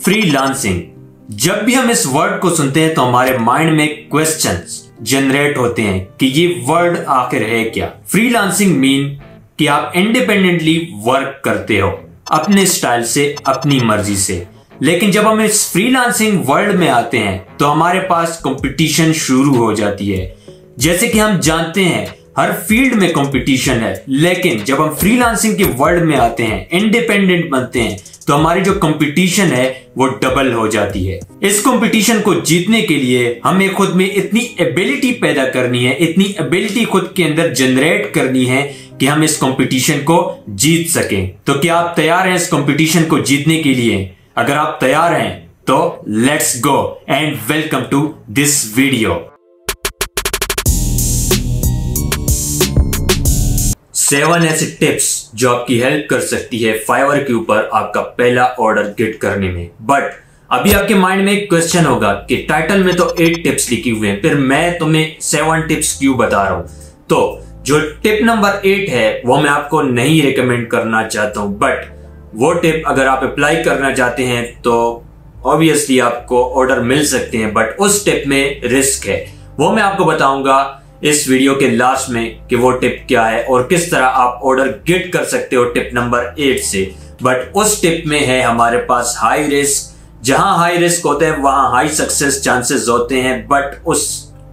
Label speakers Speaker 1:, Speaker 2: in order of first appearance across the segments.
Speaker 1: Freelancing. जब भी हम इस वर्ड को सुनते हैं तो हमारे माइंड में क्वेश्चंस जनरेट होते हैं कि ये वर्ड आखिर है क्या। फ्रीलांसिंग मीन कि आप इंडिपेंडेंटली वर्क करते हो अपने स्टाइल से, अपनी मर्जी से। लेकिन जब हम इस फ्रीलांसिंग वर्ल्ड में आते हैं तो हमारे पास कंपटीशन शुरू हो जाती है। जैसे कि हम जानते हैं हर फील्ड में कंपटीशन है, लेकिन जब हम फ्रीलांसिंग के वर्ल्ड में आते हैं, इंडिपेंडेंट बनते हैं, तो हमारी जो कंपटीशन है वो डबल हो जाती है। इस कंपटीशन को जीतने के लिए हमें खुद में इतनी एबिलिटी पैदा करनी है, इतनी एबिलिटी खुद के अंदर जनरेट करनी है कि हम इस कंपटीशन को जीत सकें। तो क्या आप तैयार हैं इस कंपटीशन को जीतने के लिए? अगर आप तैयार हैं तो let's go and welcome to this video. 7 ऐसे टिप्स जो आपकी हेल्प कर सकती है फाइवर के ऊपर आपका पहला ऑर्डर गेट करने में। बट अभी आपके माइंड में एक क्वेश्चन होगा कि टाइटल में तो 8 टिप्स लिखी हुए हैं, फिर मैं तुम्हें 7 टिप्स क्यों बता रहा हूं? तो जो टिप नंबर 8 है वो मैं आपको नहीं रिकमेंड करना चाहता हूं, बट वो टिप अगर आप अप्लाई करना चाहते हैं तो ऑब्वियसली आपको ऑर्डर मिल सकते हैं, बट उस टिप में रिस्क है। वो मैं आपको बताऊंगा इस वीडियो के लास्ट में कि वो टिप क्या है और किस तरह आप ऑर्डर गेट कर सकते हो टिप नंबर 8 से। बट उस टिप में है हमारे पास हाई रिस्क। जहां हाई रिस्क होता है वहां हाई सक्सेस चांसेस होते हैं, बट उस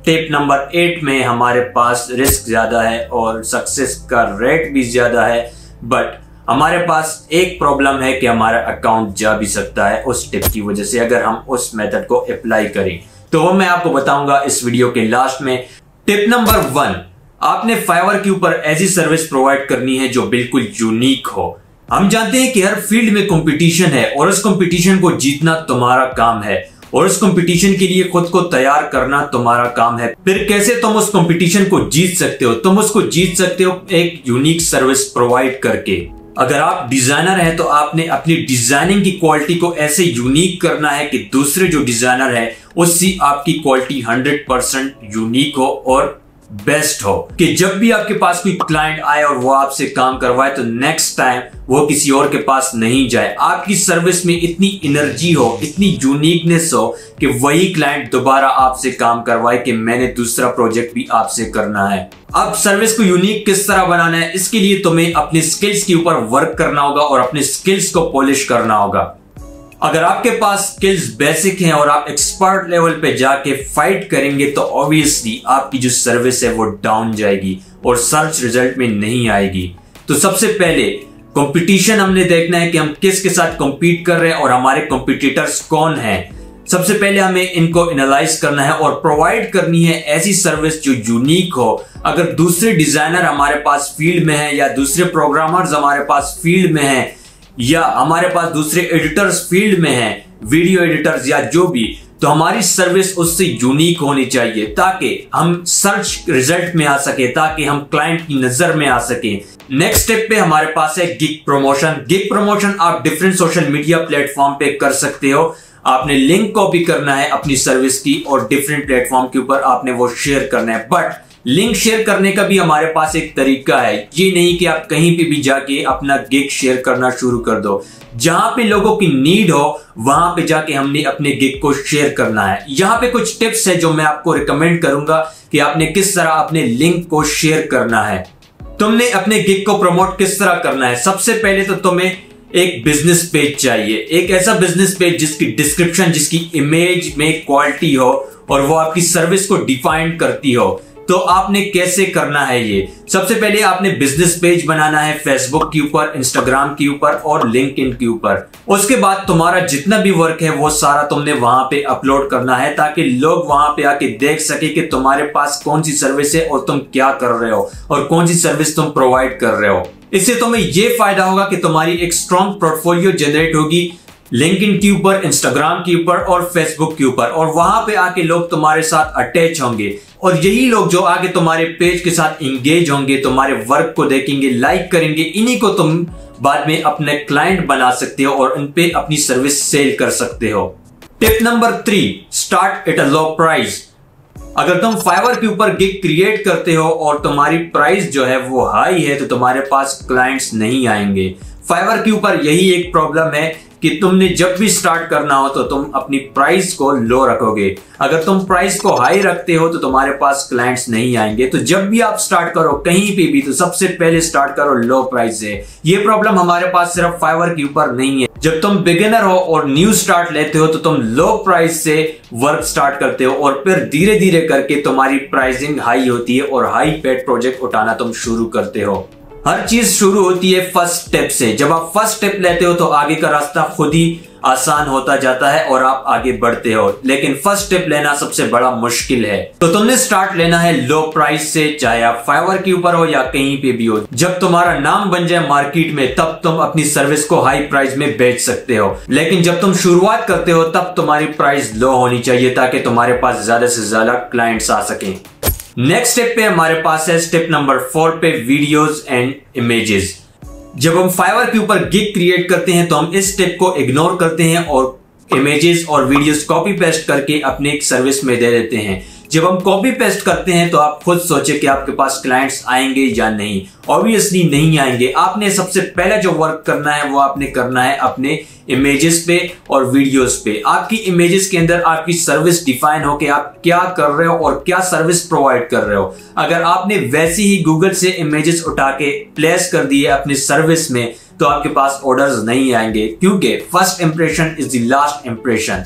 Speaker 1: टिप नंबर 8 में हमारे पास रिस्क ज्यादा है और सक्सेस का रेट भी ज्यादा है। बट हमारे पास एक प्रॉब्लम है कि हमारा अकाउंट जा भी सकता है उस टिप की वजह से, अगर हम उस मेथड को अप्लाई करें। तो वो मैं आपको बताऊंगा इस वीडियो के लास्ट में। टिप नंबर 1, आपने फाइवर के ऊपर ऐसी सर्विस प्रोवाइड करनी है जो बिल्कुल यूनिक हो। हम जानते हैं कि हर फील्ड में कंपटीशन है और उस कंपटीशन को जीतना तुम्हारा काम है और उस कंपटीशन के लिए खुद को तैयार करना तुम्हारा काम है। फिर कैसे तुम उस कंपटीशन को जीत सकते हो? तुम उसको जीत सकते हो एक यूनिक सर्विस प्रोवाइड करके। अगर आप डिजाइनर हैं तो आपने अपनी डिजाइनिंग की क्वालिटी को ऐसे यूनिक करना है कि दूसरे जो डिजाइनर है उससे आपकी क्वालिटी 100% यूनिक हो और बेस्ट हो, कि जब भी आपके पास कोई क्लाइंट आए और वो आपसे काम करवाए तो नेक्स्ट टाइम वो किसी और के पास नहीं जाए। आपकी सर्विस में इतनी एनर्जी हो, इतनी यूनिकनेस हो कि वही क्लाइंट दोबारा आपसे काम करवाए कि मैंने दूसरा प्रोजेक्ट भी आपसे करना है। अब सर्विस को यूनिक किस तरह बनाना है, इसके लिए तुम्हें अपने स्किल्स के ऊपर वर्क करना होगा और अपने स्किल्स को पॉलिश करना होगा। अगर आपके पास स्किल्स बेसिक हैं और आप एक्सपर्ट लेवल पे जाके फाइट करेंगे तो ऑब्वियसली आपकी जो सर्विस है वो डाउन जाएगी और सर्च रिजल्ट में नहीं आएगी। तो सबसे पहले कंपटीशन हमने देखना है कि हम किसके साथ कंपीट कर रहे हैं और हमारे कंपटीटर्स कौन हैं। सबसे पहले हमें इनको एनालाइज करना है और प्रोवाइड करनी है ऐसी सर्विस जो यूनिक हो। अगर दूसरे डिजाइनर हमारे पास फील्ड में है या दूसरे प्रोग्रामर्स हमारे पास फील्ड में है या हमारे पास दूसरे एडिटर्स फील्ड में हैं, वीडियो एडिटर्स या जो भी, तो हमारी सर्विस उससे यूनिक होनी चाहिए ताकि हम सर्च रिजल्ट में आ सके, ताकि हम क्लाइंट की नजर में आ सके। नेक्स्ट स्टेप पे हमारे पास है गिग प्रमोशन। गिग प्रमोशन आप डिफरेंट सोशल मीडिया प्लेटफॉर्म पे कर सकते हो। आपने लिंक कॉपी करना है अपनी सर्विस की और डिफरेंट प्लेटफॉर्म के ऊपर आपने वो शेयर करना है। बट लिंक शेयर करने का भी हमारे पास एक तरीका है, ये नहीं कि आप कहीं पे भी जाके अपना गिग शेयर करना शुरू कर दो। जहां पे लोगों की नीड हो वहां पे जाके हमने अपने गिग को शेयर करना है। यहाँ पे कुछ टिप्स है जो मैं आपको रिकमेंड करूंगा कि आपने किस तरह अपने लिंक को शेयर करना है। तुमने अपने गिग को प्रमोट किस तरह करना है? सबसे पहले तो तुम्हें एक बिजनेस पेज चाहिए, एक ऐसा बिजनेस पेज जिसकी डिस्क्रिप्शन, जिसकी इमेज में क्वालिटी हो और वो आपकी सर्विस को डिफाइन करती हो। तो आपने कैसे करना है ये? सबसे पहले आपने बिजनेस पेज बनाना है फेसबुक के ऊपर, इंस्टाग्राम के ऊपर और लिंक्डइन के ऊपर। उसके बाद तुम्हारा जितना भी वर्क है वो सारा तुमने वहां पे अपलोड करना है ताकि लोग वहां पे आके देख सके कि तुम्हारे पास कौन सी सर्विस है और तुम क्या कर रहे हो और कौन सी सर्विस तुम प्रोवाइड कर रहे हो। इससे तुम्हें ये फायदा होगा कि तुम्हारी एक स्ट्रॉन्ग पोर्टफोलियो जनरेट होगी लिंक्डइन के ऊपर, इंस्टाग्राम के ऊपर और फेसबुक के ऊपर, और वहां पे आके लोग तुम्हारे साथ अटैच होंगे और यही लोग जो आगे तुम्हारे पेज के साथ इंगेज होंगे, तुम्हारे वर्क को देखेंगे, लाइक करेंगे, इन्हीं को तुम बाद में अपने क्लाइंट बना सकते हो और उन पे अपनी सर्विस सेल कर सकते हो। Tip number 3, start at a low price. अगर तुम फाइवर के ऊपर गिग क्रिएट करते हो और तुम्हारी प्राइस जो है वो हाई है तो तुम्हारे पास क्लाइंट्स नहीं आएंगे। फाइवर के ऊपर यही एक प्रॉब्लम है कि तुमने जब भी स्टार्ट करना हो तो तुम अपनी प्राइस को लो रखोगे। अगर तुम प्राइस को हाई रखते हो तो तुम्हारे पास क्लाइंट्स नहीं आएंगे। तो जब भी आप स्टार्ट करो कहीं पे भी, तो सबसे पहले स्टार्ट करो लो प्राइस से। ये प्रॉब्लम हमारे पास सिर्फ फाइवर के ऊपर नहीं है। जब तुम बिगिनर हो और न्यू स्टार्ट लेते हो तो तुम लो प्राइस से वर्क स्टार्ट करते हो और फिर धीरे धीरे करके तुम्हारी प्राइसिंग हाई होती है और हाई पेड प्रोजेक्ट उठाना तुम शुरू करते हो। हर चीज शुरू होती है फर्स्ट स्टेप से। जब आप फर्स्ट स्टेप लेते हो तो आगे का रास्ता खुद ही आसान होता जाता है और आप आगे बढ़ते हो। लेकिन फर्स्ट स्टेप लेना सबसे बड़ा मुश्किल है। तो तुमने स्टार्ट लेना है लो प्राइस से, चाहे आप फाइवर के ऊपर हो या कहीं पे भी हो। जब तुम्हारा नाम बन जाए मार्केट में तब तुम अपनी सर्विस को हाई प्राइस में बेच सकते हो। लेकिन जब तुम शुरुआत करते हो तब तुम्हारी प्राइस लो होनी चाहिए ताकि तुम्हारे पास ज्यादा से ज्यादा क्लाइंट्स आ सकें। नेक्स्ट स्टेप पे हमारे पास है स्टेप नंबर 4 पे वीडियोस एंड इमेजेस। जब हम फाइवर के ऊपर गिग क्रिएट करते हैं तो हम इस स्टेप को इग्नोर करते हैं और इमेजेस और वीडियोस कॉपी पेस्ट करके अपने एक सर्विस में दे देते हैं। जब हम कॉपी पेस्ट करते हैं तो आप खुद सोचे कि आपके पास क्लाइंट्स आएंगे या नहीं। ऑब्वियसली नहीं आएंगे। आपने सबसे पहले जो वर्क करना है वो आपने करना है अपने इमेजेस पे और वीडियोस पे। आपकी इमेजेस के अंदर आपकी सर्विस डिफाइन हो कि आप क्या कर रहे हो और क्या सर्विस प्रोवाइड कर रहे हो। अगर आपने वैसे ही गूगल से इमेजेस उठा के प्लेस कर दिए अपनी सर्विस में तो आपके पास ऑर्डर्स नहीं आएंगे, क्योंकि first impression is the last impression.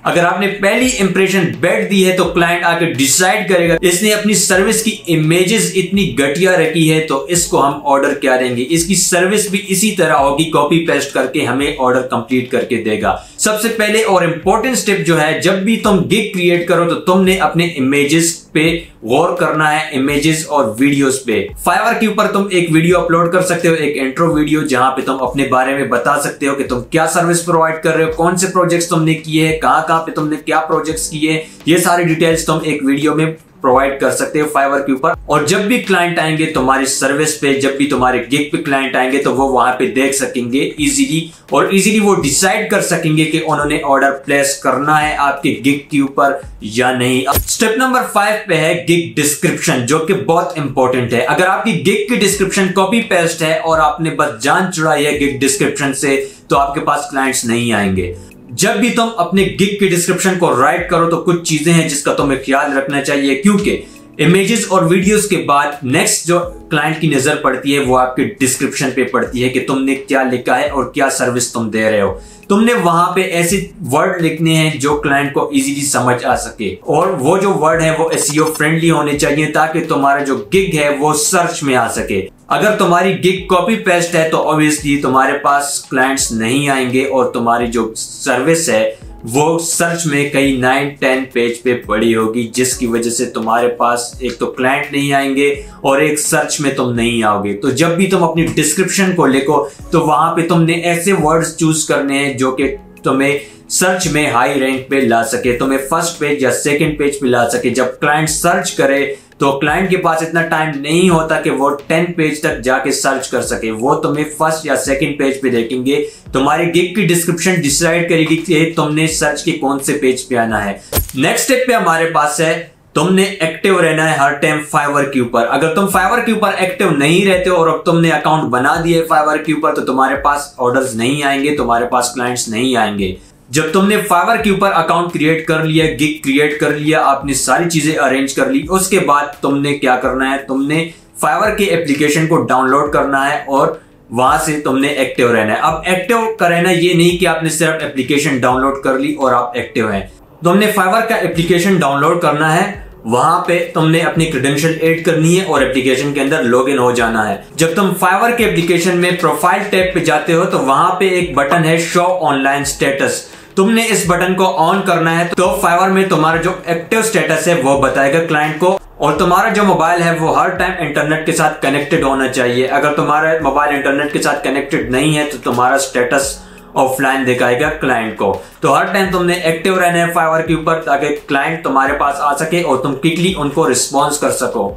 Speaker 1: अगर आपने पहली इंप्रेशन बैड दी है तो क्लाइंट आके डिसाइड करेगा इसने अपनी सर्विस की इमेजेस इतनी घटिया रखी है तो इसको हम ऑर्डर क्या देंगे। इसकी सर्विस भी इसी तरह होगी, कॉपी पेस्ट करके हमें ऑर्डर कंप्लीट करके देगा। सबसे पहले और इंपॉर्टेंट स्टेप जो है, जब भी तुम गिग क्रिएट करो तो तुमने अपने इमेजेस पे गौर करना है, इमेजेस और वीडियोस पे। फाइवर के ऊपर तुम एक वीडियो अपलोड कर सकते हो, एक इंट्रो वीडियो, जहां पे तुम अपने बारे में बता सकते हो कि तुम क्या सर्विस प्रोवाइड कर रहे हो, कौन से प्रोजेक्ट्स तुमने किए हैं, कहां पे तुमने क्या प्रोजेक्ट्स किए, ये सारी डिटेल्स तुम एक वीडियो में प्रोवाइड कर सकते हो फाइवर के ऊपर। और जब भी क्लाइंट आएंगे तुम्हारी सर्विस पे, जब भी तुम्हारे गिग पे क्लाइंट आएंगे तो वो वहां पे देख सकेंगे इजीली, और इजीली वो डिसाइड कर सकेंगे कि उन्होंने ऑर्डर प्लेस करना है आपके गिग के ऊपर या नहीं। स्टेप नंबर 5 पे है गिग डिस्क्रिप्शन, जो कि बहुत इंपॉर्टेंट है। अगर आपकी गिग की डिस्क्रिप्शन कॉपी पेस्ट है और आपने बस जान चुराई है गिग डिस्क्रिप्शन से, तो आपके पास क्लाइंट्स नहीं आएंगे। जब भी तुम अपने गिग की डिस्क्रिप्शन को राइट करो तो कुछ चीजें हैं जिसका तुम्हें ख्याल रखना चाहिए, क्योंकि इमेजेस और वीडियोस के बाद नेक्स्ट जो क्लाइंट की नजर पड़ती है वो आपके डिस्क्रिप्शन पे पड़ती है कि तुमने क्या लिखा है और क्या सर्विस तुम दे रहे हो। तुमने वहां पे ऐसे वर्ड लिखने हैं जो क्लाइंट को इजीली समझ आ सके, और वो जो वर्ड है वो एसईओ फ्रेंडली होने चाहिए ताकि तुम्हारा जो गिग है वो सर्च में आ सके। अगर तुम्हारी गिग कॉपी पेस्ट है तो ऑब्वियसली तुम्हारे पास क्लाइंट्स नहीं आएंगे और तुम्हारी जो सर्विस है वो सर्च में कहीं 9-10 पेज पे पड़ी होगी, जिसकी वजह से तुम्हारे पास एक तो क्लाइंट नहीं आएंगे और एक सर्च में तुम नहीं आओगे। तो जब भी तुम अपनी डिस्क्रिप्शन को लिखो तो वहां पे तुमने ऐसे वर्ड्स चूज करने हैं जो कि तुम्हें सर्च में हाई रैंक पे ला सके, तुम्हें फर्स्ट पेज या सेकंड पेज पे ला सके। जब क्लाइंट सर्च करे तो क्लाइंट के पास इतना टाइम नहीं होता कि वो 10 पेज तक जाके सर्च कर सके, वो तुम्हें फर्स्ट या सेकंड पेज पे देखेंगे। तुम्हारी गिग की डिस्क्रिप्शन डिसाइड करेगी कि तुमने सर्च के कौन से पेज पे आना है। नेक्स्ट स्टेप पे हमारे पास है तुमने एक्टिव रहना है हर टाइम फाइवर के ऊपर। अगर तुम फाइवर के ऊपर एक्टिव नहीं रहते हो और अब तुमने अकाउंट बना दिए फाइवर के ऊपर तो तुम्हारे पास ऑर्डर्स नहीं आएंगे, तुम्हारे पास क्लाइंट्स नहीं आएंगे। जब तुमने फाइवर के ऊपर अकाउंट क्रिएट कर लिया, गिग क्रिएट कर लिया, आपने सारी चीजें अरेंज कर ली, उसके बाद तुमने क्या करना है, तुमने फाइवर के एप्लीकेशन को डाउनलोड करना है और वहां से तुमने एक्टिव रहना है। अब एक्टिव का रहना ये नहीं कि आपने सिर्फ एप्लीकेशन डाउनलोड कर ली और आप एक्टिव हैं। तुमने फाइवर का एप्लीकेशन डाउनलोड करना है, वहां पे तुमने अपनी क्रेडेंशियल ऐड करनी है और एप्लीकेशन के अंदर लॉगिन हो जाना है। जब तुम फाइवर के एप्लीकेशन में प्रोफाइल टैब पे जाते हो तो वहां पे एक बटन है शो ऑनलाइन स्टेटस, तुमने इस बटन को ऑन करना है तो फाइवर में तुम्हारा जो एक्टिव स्टेटस है वो बताएगा क्लाइंट को, और तुम्हारा जो मोबाइल है वो हर टाइम इंटरनेट के साथ कनेक्टेड होना चाहिए। अगर तुम्हारा मोबाइल इंटरनेट के साथ कनेक्टेड नहीं है तो तुम्हारा स्टेटस ऑफलाइन दिखाएगा क्लाइंट को। तो हर टाइम तुमने एक्टिव रहना है फाइवर के ऊपर ताकि क्लाइंट तुम्हारे पास आ सके और तुम क्विकली उनको रिस्पॉन्स कर सको।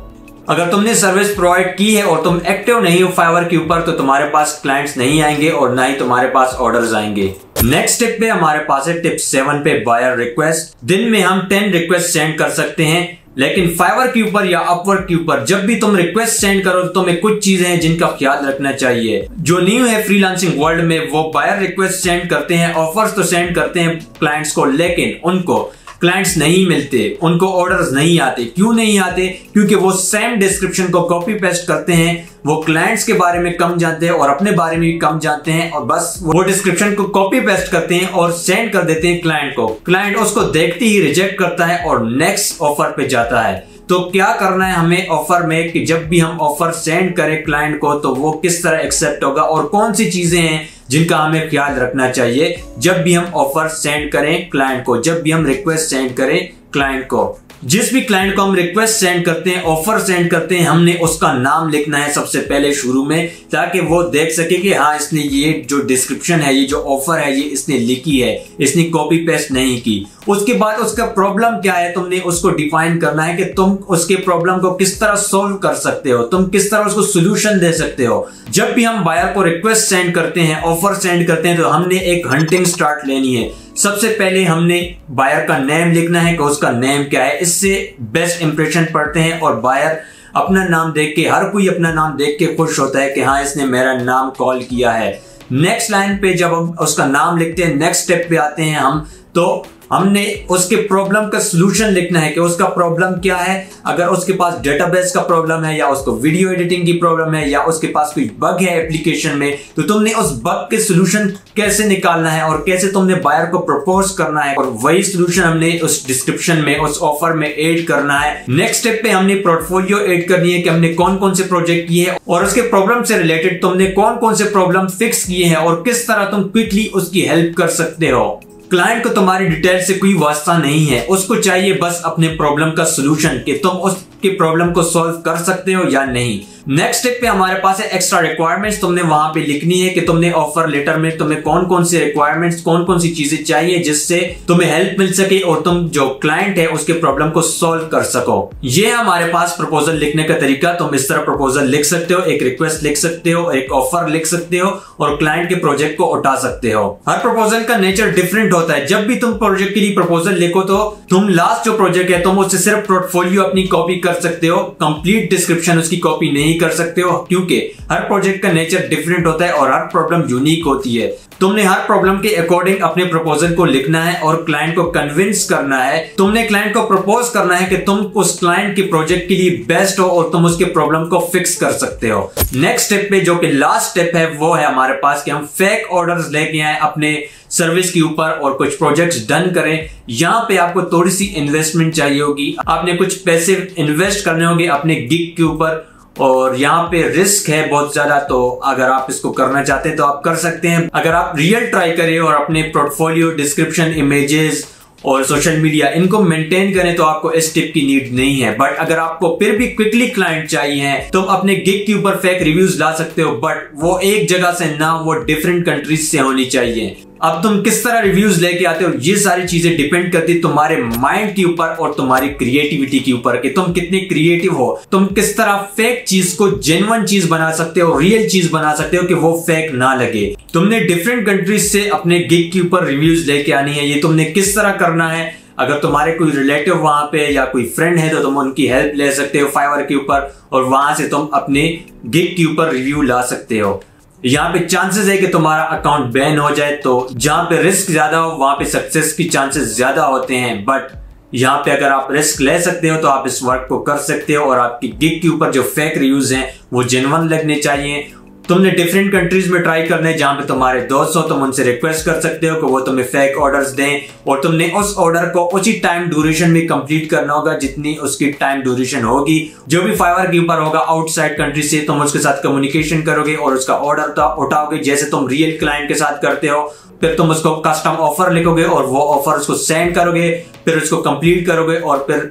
Speaker 1: अगर तुमने सर्विस प्रोवाइड की है और तुम एक्टिव नहीं हो फाइवर के ऊपर तो तुम्हारे पास क्लाइंट्स नहीं आएंगे और ना ही तुम्हारे पास ऑर्डर्स आएंगे। नेक्स्ट स्टेप पे हमारे पास है टिप 7 पे बायर रिक्वेस्ट। दिन में हम 10 रिक्वेस्ट सेंड कर सकते हैं लेकिन फाइवर के ऊपर या अपवर्क के ऊपर जब भी तुम रिक्वेस्ट सेंड करो तो तुम्हें कुछ चीजें हैं जिनका ख्याल रखना चाहिए। जो न्यू है फ्रीलांसिंग वर्ल्ड में, वो बायर रिक्वेस्ट सेंड करते हैं, ऑफर्स तो सेंड करते हैं क्लाइंट्स को, लेकिन उनको क्लाइंट्स नहीं मिलते, उनको ऑर्डर्स नहीं आते। क्यों नहीं आते? क्योंकि वो सेम डिस्क्रिप्शन को कॉपी पेस्ट करते हैं, वो क्लाइंट्स के बारे में कम जानते हैं और अपने बारे में भी कम जानते हैं, और बस वो डिस्क्रिप्शन को कॉपी पेस्ट करते हैं और सेंड कर देते हैं क्लाइंट को। क्लाइंट उसको देखते ही रिजेक्ट करता है और नेक्स्ट ऑफर पे जाता है। तो क्या करना है हमें ऑफर में कि जब भी हम ऑफर सेंड करें क्लाइंट को तो वो किस तरह एक्सेप्ट होगा और कौन सी चीजें हैं जिनका हमें ख्याल रखना चाहिए जब भी हम ऑफर सेंड करें क्लाइंट को, जब भी हम रिक्वेस्ट सेंड करें क्लाइंट को। जिस भी क्लाइंट को हम रिक्वेस्ट सेंड करते हैं, ऑफर सेंड करते हैं, हमने उसका नाम लिखना है सबसे पहले शुरू में, ताकि वो देख सके कि हाँ इसने ये जो डिस्क्रिप्शन है, ये जो ऑफर है, ये इसने लिखी है, इसने कॉपी पेस्ट नहीं की। उसके बाद उसका प्रॉब्लम क्या है तुमने उसको डिफाइन करना है कि तुम उसके प्रॉब्लम को किस तरह सॉल्व कर सकते हो, तुम किस तरह उसको सोल्यूशन दे सकते हो। जब भी हम बायर को रिक्वेस्ट सेंड करते हैं, ऑफर सेंड करते हैं, तो हमने एक हंटिंग स्टार्ट लेनी है। सबसे पहले हमने बायर का नेम लिखना है कि उसका नेम क्या है, इससे बेस्ट इंप्रेशन पड़ते हैं और बायर अपना नाम देख के, हर कोई अपना नाम देख के खुश होता है कि हाँ इसने मेरा नाम कॉल किया है। नेक्स्ट लाइन पे जब हम उसका नाम लिखते हैं, नेक्स्ट स्टेप पे आते हैं हम, तो हमने उसके प्रॉब्लम का सलूशन लिखना है कि उसका प्रॉब्लम क्या है। अगर उसके पास डेटाबेस का प्रॉब्लम है, या उसको वीडियो एडिटिंग की प्रॉब्लम है, या उसके पास कोई बग है एप्लीकेशन में, तो तुमने उस बग के सलूशन कैसे निकालना है और कैसे तुमने बायर को प्रपोज करना है, और वही सलूशन हमने उस डिस्क्रिप्शन में, उस ऑफर में ऐड करना है। नेक्स्ट स्टेप पे हमने पोर्टफोलियो ऐड करनी है कि हमने कौन कौन से प्रोजेक्ट किए हैं और उसके प्रॉब्लम से रिलेटेड तुमने कौन कौन से प्रॉब्लम फिक्स किए हैं और किस तरह तुम क्विकली उसकी हेल्प कर सकते हो। क्लाइंट को तुम्हारी डिटेल से कोई वास्ता नहीं है, उसको चाहिए बस अपने प्रॉब्लम का सलूशन कि तुम उसके प्रॉब्लम को सॉल्व कर सकते हो या नहीं। नेक्स्ट स्टेप पे हमारे पास है एक्स्ट्रा रिक्वायरमेंट्स। तुमने वहां पे लिखनी है कि तुमने ऑफर लेटर में तुम्हें कौन कौन से रिक्वायरमेंट्स, कौन कौन सी चीजें चाहिए जिससे तुम्हें हेल्प मिल सके और तुम जो क्लाइंट है उसके प्रॉब्लम को सॉल्व कर सको। ये हमारे पास प्रपोजल लिखने का तरीका। तुम इस तरह प्रपोजल लिख सकते हो, एक रिक्वेस्ट लिख सकते हो, एक ऑफर लिख सकते हो और क्लाइंट के प्रोजेक्ट को उठा सकते हो। हर प्रपोजल का नेचर डिफरेंट होता है। जब भी तुम प्रोजेक्ट के लिए प्रपोजल लिखो तो तुम लास्ट जो प्रोजेक्ट है तुम उससे सिर्फ पोर्टफोलियो अपनी कॉपी कर सकते हो, कंप्लीट डिस्क्रिप्शन उसकी कॉपी नहीं कर सकते हो, क्योंकि हर प्रोजेक्ट का नेचर डिफरेंट होता है और हर प्रॉब्लम यूनिक होती है। तुमने हर प्रॉब्लम के अकॉर्डिंग अपने प्रपोजल को लिखना है और क्लाइंट को कन्विंस करना है। तुमने क्लाइंट को प्रपोज करना है कि तुम उस क्लाइंट के प्रोजेक्ट के लिए बेस्ट हो और तुम उसके प्रॉब्लम को फिक्स कर सकते हो। नेक्स्ट स्टेप पे जो कि लास्ट स्टेप है वो है हमारे पास कि हम फेक ऑर्डर्स लेके आए अपने सर्विस के ऊपर और कुछ प्रोजेक्ट्स डन करें। यहाँ पे आपको थोड़ी सी इन्वेस्टमेंट चाहिए होगी, आपने कुछ पैसे इन्वेस्ट करने होंगे अपने गिग के ऊपर और यहाँ पे रिस्क है बहुत ज्यादा। तो अगर आप इसको करना चाहते हैं तो आप कर सकते हैं। अगर आप रियल ट्राई करें और अपने पोर्टफोलियो, डिस्क्रिप्शन, इमेजेस और सोशल मीडिया इनको मेंटेन करें तो आपको इस टिप की नीड नहीं है। बट अगर आपको फिर भी क्विकली क्लाइंट चाहिए है तो अपने गिग के ऊपर फेक रिव्यूज ला सकते हो, बट वो एक जगह से ना, वो डिफरेंट कंट्रीज से होनी चाहिए। अब तुम किस तरह रिव्यूज लेके आते हो ये सारी चीजें डिपेंड करती है तुम्हारे माइंड के ऊपर और तुम्हारी क्रिएटिविटी के ऊपर कि तुम कितने क्रिएटिव हो, तुम किस तरह फेक चीज को जेन्युइन चीज बना सकते हो, रियल चीज बना सकते हो कि वो फेक ना लगे। तुमने डिफरेंट कंट्रीज से अपने गिग के ऊपर रिव्यूज लेके आनी है। ये तुमने किस तरह करना है, अगर तुम्हारे कोई रिलेटिव वहां पे या कोई फ्रेंड है तो तुम उनकी हेल्प ले सकते हो फाइवर के ऊपर और वहां से तुम अपने गिग के ऊपर रिव्यू ला सकते हो। यहाँ पे चांसेस है कि तुम्हारा अकाउंट बैन हो जाए, तो जहां पे रिस्क ज्यादा हो वहां पे सक्सेस की चांसेस ज्यादा होते हैं। बट यहाँ पे अगर आप रिस्क ले सकते हो तो आप इस वर्क को कर सकते हो और आपकी गिग के ऊपर जो फेक रिव्यूज हैं वो जेन्युइन लगने चाहिए। तुमने डिफरेंट कंट्रीज में ट्राई करना है जहां पे तुम्हारे दोस्त हो, तुम उनसे रिक्वेस्ट कर सकते हो कि वो तुम्हें फेक ऑर्डर्स दें और तुमने उस ऑर्डर को उसी टाइम ड्यूरेशन में कंप्लीट करना होगा जितनी उसकी टाइम ड्यूरेशन होगी। जो भी फाइवर के ऊपर होगा आउटसाइड कंट्री से तुम उसके साथ कम्युनिकेशन करोगे और उसका ऑर्डर उठाओगे जैसे तुम रियल क्लाइंट के साथ करते हो। फिर तुम उसको कस्टम ऑफर लिखोगे और वो ऑफर उसको सेंड करोगे, फिर उसको कंप्लीट करोगे और फिर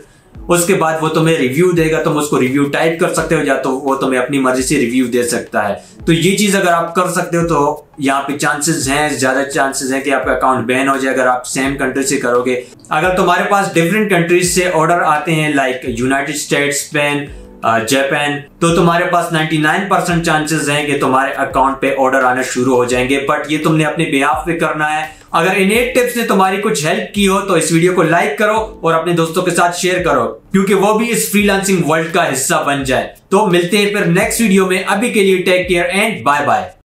Speaker 1: उसके बाद वो तुम्हें रिव्यू देगा। तुम उसको रिव्यू टाइप कर सकते हो या तो वो तुम्हें अपनी मर्जी से रिव्यू दे सकता है। तो ये चीज अगर आप कर सकते हो तो यहाँ पे चांसेस हैं, ज्यादा चांसेस हैं कि आपका अकाउंट बैन हो जाए अगर आप सेम कंट्री से करोगे। अगर तुम्हारे पास डिफरेंट कंट्रीज से ऑर्डर आते हैं like United states, Spain, Japan, तो तुम्हारे पास 99% चांसेस हैं कि तुम्हारे अकाउंट पे ऑर्डर आने शुरू हो जाएंगे। बट ये तुमने अपने बिहाफ पे करना है। अगर इन 8 टिप्स ने तुम्हारी कुछ हेल्प की हो तो इस वीडियो को लाइक करो और अपने दोस्तों के साथ शेयर करो, क्योंकि वो भी इस फ्रीलांसिंग वर्ल्ड का हिस्सा बन जाए। तो मिलते हैं फिर नेक्स्ट वीडियो में। अभी के लिए take care and bye bye.